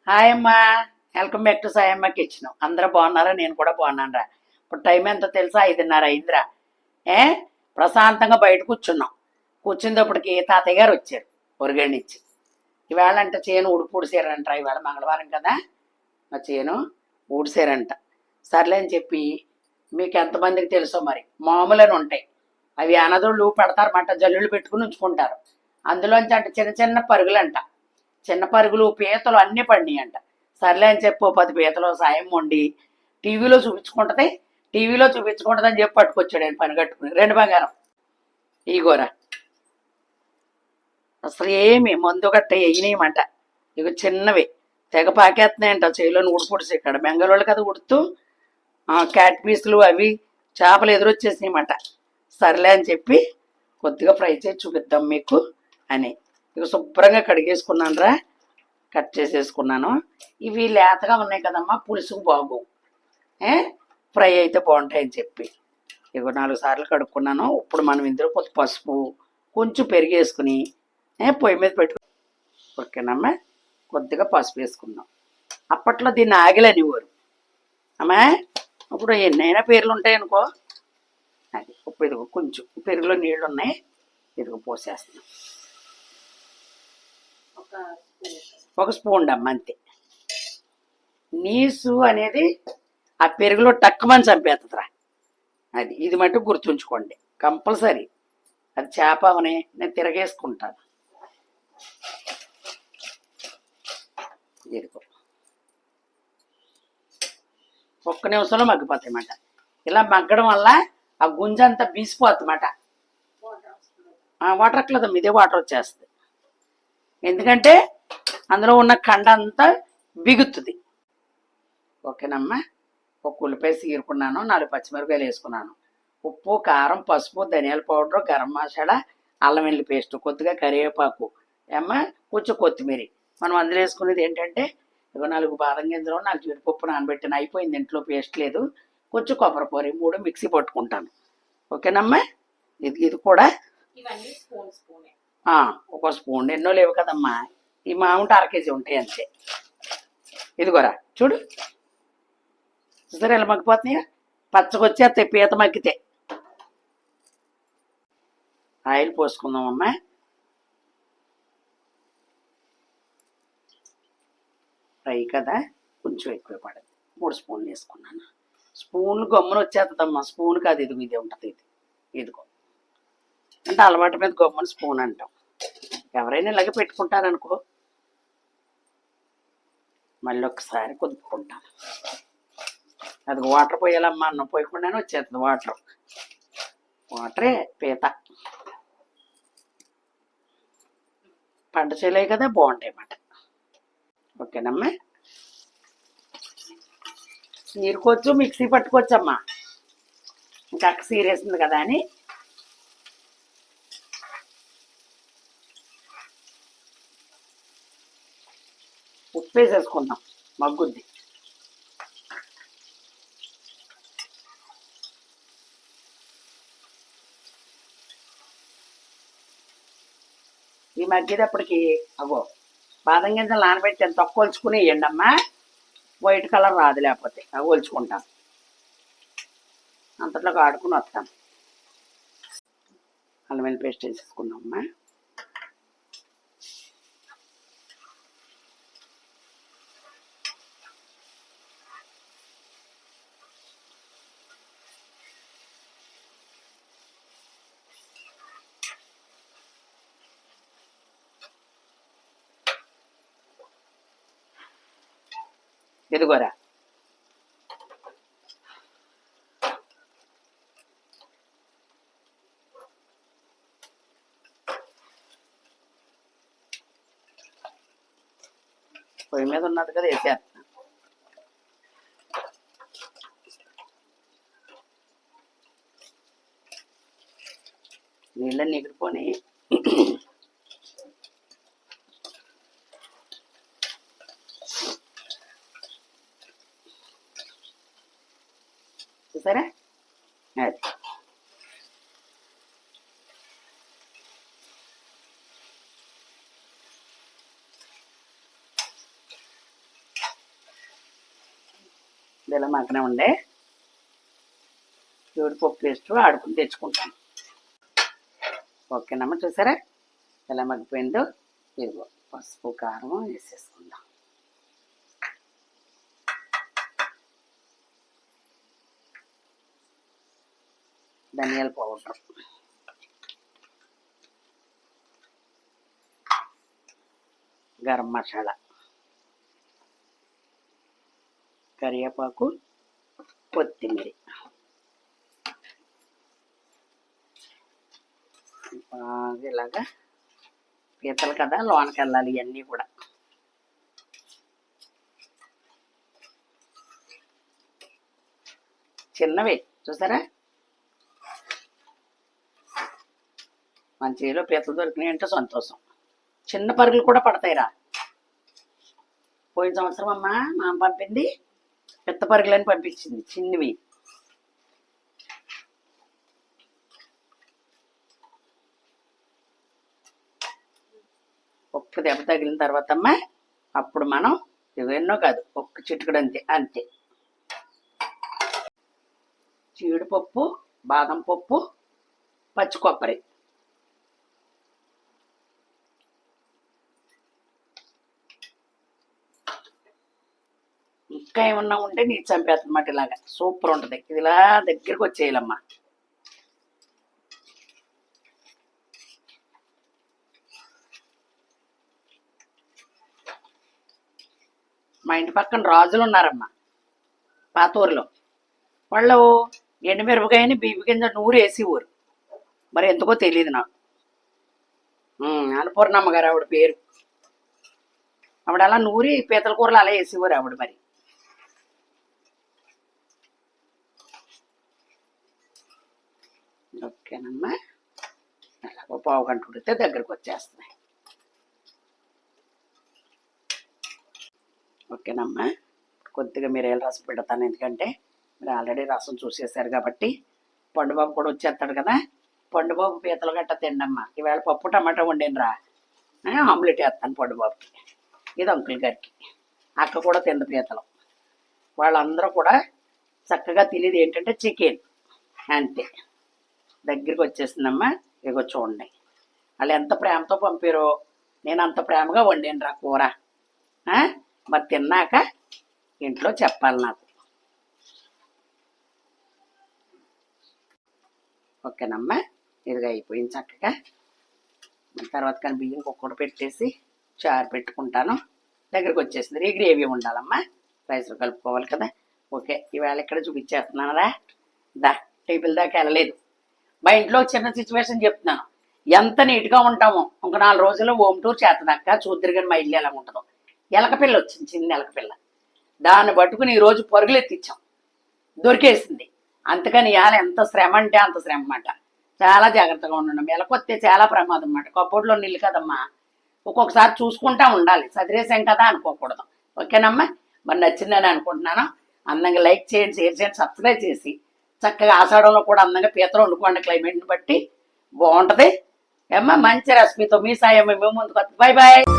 Hi అమ్మా. Welcome back to Sayamma kitchen. అందరూ బాగున్నారా? నేను కూడా బాగున్నాను రా. ఇప్పుడు టైం ఎంతో తెలుసా? 5:30 అయిందిరా. ఏ ప్రశాంతంగా బయట కూర్చున్నాం. కూర్చున్నప్పటికి తాతయ్య గారు వచ్చారు ఒరిగండి నుంచి. ఇవాళ అంటే చేను ఊడిపూడిసారంట. ఇవాళ మంగళవారం కదా, మా చేను ఊడిసారంట. సర్లే అని చెప్పి, మీకు ఎంతమందికి తెలుసో మరి, మామూలని ఉంటాయి అవి, అనదోళ్ళు పెడతారన్నమాట, జల్లుళ్ళు పెట్టుకుని ఉంచుకుంటారు. అందులోంచి అంటే చిన్న చిన్న పరుగులంట, చిన్న పరుగులు పీతలు అన్నీ పడినాయి అంట. సర్లే అని చెప్పి 10 పీతలు సాయం వండి టీవీలో చూపించుకుంటది. టీవీలో చూపించుకుంటది అని చెప్పి పట్టుకొచ్చాడు ఆయన పని కట్టుకుని. రెండు బంగారం ఈగోరా. అసలు ఏమి మందు గట్ట వేయనేయమంట. ఇక చిన్నవి తెగ పాకేస్తున్నాయంట చేయిలోని ఉడిపుడిసి. ఇక్కడ బెంగళూరు కదా ఉడుతూ క్యాట్ పీసులు అవి చేపలు ఎదురొచ్చేసినాయన్నమాట. సర్లే అని చెప్పి కొద్దిగా ఫ్రై చేసి చూపిద్దాం మీకు అని ఇక శుభ్రంగా కడిగేసుకున్నాను రా. కట్ చేసేసుకున్నాను. ఇవి లేతగా ఉన్నాయి కదమ్మా, పులుసుకు బాగు, ఫ్రై అయితే బాగుంటాయని చెప్పి ఇక 4 సార్లు కడుక్కున్నాను. ఇప్పుడు మనం ఇందులో కొంచెం పసుపు, కొంచెం పెరిగేసుకుని పొయ్యి మీద పెట్టుకు. ఓకేనమ్మా, కొద్దిగా పసుపు వేసుకుందాం. అప్పట్లో దీన్ని ఆగిలనివ్వరు అమ్మా. ఇప్పుడు ఎన్నైనా పేర్లు ఉంటాయి అనుకో. అది ఇప్పుడు ఇదిగో కొంచెం పెరుగులో నీళ్ళు ఉన్నాయి, ఇదిగో పోసేస్తున్నాం. ఒక స్పూన్ అమ్మ అంతే. నీసు అనేది ఆ పెరుగులో టక్కుమని చంపేస్తుందిరా. అది ఇది మటు గుర్తుంచుకోండి కంపల్సరీ. అది చేప అవని నేను తిరగేసుకుంటాను. ఇదిగో ఒక్క నిమిషంలో మగ్గిపోతాయి అన్నమాట. ఇలా మగ్గడం వల్ల ఆ గుంజంతా బీసిపోతుందన్నమాట. వాటర్ ఎక్కలేదమ్మా, ఇదే వాటర్ వచ్చేస్తుంది. ఎందుకంటే అందులో ఉన్న కండ అంతా బిగుతుంది. ఓకేనమ్మా. ఒక ఉల్లిపాయ సీరుకున్నాను, 4 పచ్చిమిరపకాయలు వేసుకున్నాను. ఉప్పు, కారం, పసుపు, ధనియాల పౌడర్, గరం మసాలా, అల్లం వెల్లుల్లి పేస్ట్, కొద్దిగా కరివేపాకు, ఏమ్మా కొంచెం కొత్తిమీర. మనం అందులో వేసుకునేది ఏంటంటే ఇక 4 బాదం గింజలు, 4 జీడిపప్పు నానబెట్టిన, అయిపోయింది ఇంట్లో పేస్ట్ లేదు. కొంచెం కొబ్బరి పొరి 3 మిక్సీ పట్టుకుంటాను. ఓకేనమ్మా. ఇది కూడా ఒక స్పూన్. ఎన్నో లేవు కదమ్మా, ఈ మామిడి 1/2 కేజీ ఉంటాయి అంతే. ఇదిగోరా చూడు, చూసారా ఎలా మగ్గిపోతున్నాయా? పచ్చగొచ్చేస్తాయి పీత మగ్గితే. ఆయిల్ పోసుకుందామమ్మా. ఫ్రై కదా, కొంచెం ఎక్కువ పడదు. 3 స్పూన్లు వేసుకున్నాను. స్పూన్లు గమ్మున వచ్చేస్తుందమ్మా. స్పూన్ కాదు, ఇది ఇది ఉంటుంది. ఇదిగో అంటే అలవాటు మీద గమ్మున స్పూన్ అంటాం. ఎవరైనా ఇలాగే పెట్టుకుంటారనుకో. మళ్ళీ ఒకసారి కుదుపుకుంటాను. అది వాటర్ పోయాలమ్మా, అన్నం పోయకుండానే వచ్చేస్తుంది వాటర్. వాటరే పీత. పంట చేయలే కదా, బాగుంటాయి అన్నమాట. ఓకేనమ్మా. సీరుకోవచ్చు, మిక్సీ పట్టుకోవచ్చమ్మా. ఇంకా అక్క సీరేసింది కదా అని. ఉప్పు వేసేసుకుందాం, మగ్గుద్ది. ఈ మగ్గేటప్పటికి అగో బాదం గింజలు నానబెట్టి తొక్క ఒలుచుకుని వేయండి అమ్మా. వైట్ కలర్ రాదు లేకపోతే. అవి ఒలుచుకుంటాను, అంతట్లోకి ఆడుకుని వస్తాను. అల్లం వెల్లుల్లి పేస్ట్ వేసేసుకుందాం అమ్మా. ఇదిగోరా, పొయ్యి మీద ఉన్నది కదా, వేసేస్తాను. నీళ్ళని ఎగిరిపోయి చూసారా. అది ఇలా మగ్గనే ఉండే జీడిపప్పు పేస్ట్ ఆడుకుని తెచ్చుకుంటాను. ఓకేనమ్మా, చూసారా ఎలా మగ్గిపోయిందో. ఇదిగో పసుపు కారం వేసేసుకుందాం. ధనియాల పౌడర్, గరం మసాలా, కరివేపాకు, కొత్తిమీర. బాగా ఇలాగా పీతలు కదా లోనకి వెళ్ళాలి ఇవన్నీ కూడా. చిన్నవి చూసారా, మన చేలో పీతలు దొరికినాయి అంటే సంతోషం. చిన్న పరుగులు కూడా పడతాయిరా. పోయిన సంవత్సరం అమ్మ మా అమ్మ పంపింది పెద్ద పరుగులని పంపించింది చిన్నవి. ఉప్పు దెబ్బ తగిలిన తర్వాత అమ్మ అప్పుడు మనం ఎన్నో కాదు ఒక్క చిటికడు అంతే అంతే. జీడిపప్పు, బాదం పప్పు, పచ్చి కొబ్బరి. ఇంకా ఏమన్నా ఉంటే నీ చంపేస్తుందన్నమాట. ఇలాగా సూపర్ ఉంటుంది. ఇది ఇలా దగ్గరికి వచ్చేయాలమ్మా. మా ఇంటి పక్కన రాజులు ఉన్నారమ్మా పాత ఊరిలో. వాళ్ళు ఎండుమిరపకాయని బియ్యం కింద నూరు వేసి ఊరు. మరి ఎందుకో తెలియదు నాకు. అన్నపూర్ణమ్మ గారు ఆవిడ పేరు. ఆవిడ అలా నూరి పీతల కూరలు అలా వేసేవారు ఆవిడ. మరి ఓకేనమ్మా, అలాగో పావు గంట ఉడితే దగ్గరకు వచ్చేస్తున్నాయి. ఓకేనమ్మా, కొద్దిగా మిరియాల రసం పెడతాను, ఎందుకంటే మీరు ఆల్రెడీ రసం చూసేశారు కాబట్టి. పండుబాబు కూడా వచ్చేస్తాడు కదా. పండుబాబు పీతలు గట్ట తిండమ్మా. ఈవేళ పప్పు టమాటా వండినరా, ఆమ్లెట్ వేస్తాను పండుబాబుకి. ఇది అంకుల్ గారికి. అక్క కూడా తింద పీతలు. వాళ్ళందరూ కూడా చక్కగా తినేది ఏంటంటే చికెన్ అంతే. దగ్గరికి వచ్చేసిందమ్మా. ఇగో చూడండి వాళ్ళు ఎంత ప్రేమతో పంపారో. నేను అంత ప్రేమగా వండినరా కూర. మరి తిన్నాక ఇంట్లో చెప్పాలి నాకు. ఓకేనమ్మా, ఇదిగా అయిపోయింది చక్కగా. తర్వాత కానీ బియ్యం కుక్కడు పెట్టేసి చారు పెట్టుకుంటాను. దగ్గరికి వచ్చేసింది. ఈ గ్రేవీ ఉండాలమ్మా, రైస్లో కలుపుకోవాలి కదా. ఓకే, ఈవేళ ఇక్కడ చూపించేస్తున్నానరా. టేబుల్ దాకా వెళ్ళలేదు. మా ఇంట్లో చిన్న సిచ్యువేషన్ చెప్తున్నాను. ఎంత నీట్గా ఉంటామో ఒక 4 రోజుల్లో హోమ్ టూర్ చేతదక్క. చూద్దరు కానీ మా ఇల్లు ఎలా ఉంటుందో. ఎలకపిల్ల వచ్చింది, చిన్న ఎలకపిల్ల. దాన్ని పట్టుకుని ఈరోజు పరుగులు ఎత్తిచ్చాం, దొరికేసింది. అందుకని ఇవాళ ఎంత శ్రమ అంటే అంత శ్రమ అన్నమాట. చాలా జాగ్రత్తగా ఉండడం. ఎలకొస్తే చాలా ప్రమాదం అన్నమాట. కప్పోర్డ్లో నీళ్ళు కదమ్మా, ఒక్కొక్కసారి చూసుకుంటా ఉండాలి. చదివేసాం కదా అనుకోకూడదు. ఓకేనమ్మా, మరి నచ్చిందని అనుకుంటున్నాను. అందంగా లైక్ చేయండి, షేర్ చేయండి, సబ్స్క్రైబ్ చేసి చక్కగా ఆషాఢంలో కూడా అందంగా పీతలు వండుకోండి. క్లైమేట్ని బట్టి బాగుంటుంది. ఏమ్మా, మంచి రెసిపీతో మీ సాయం మేము ముందుకు వస్తాం. Bye bye.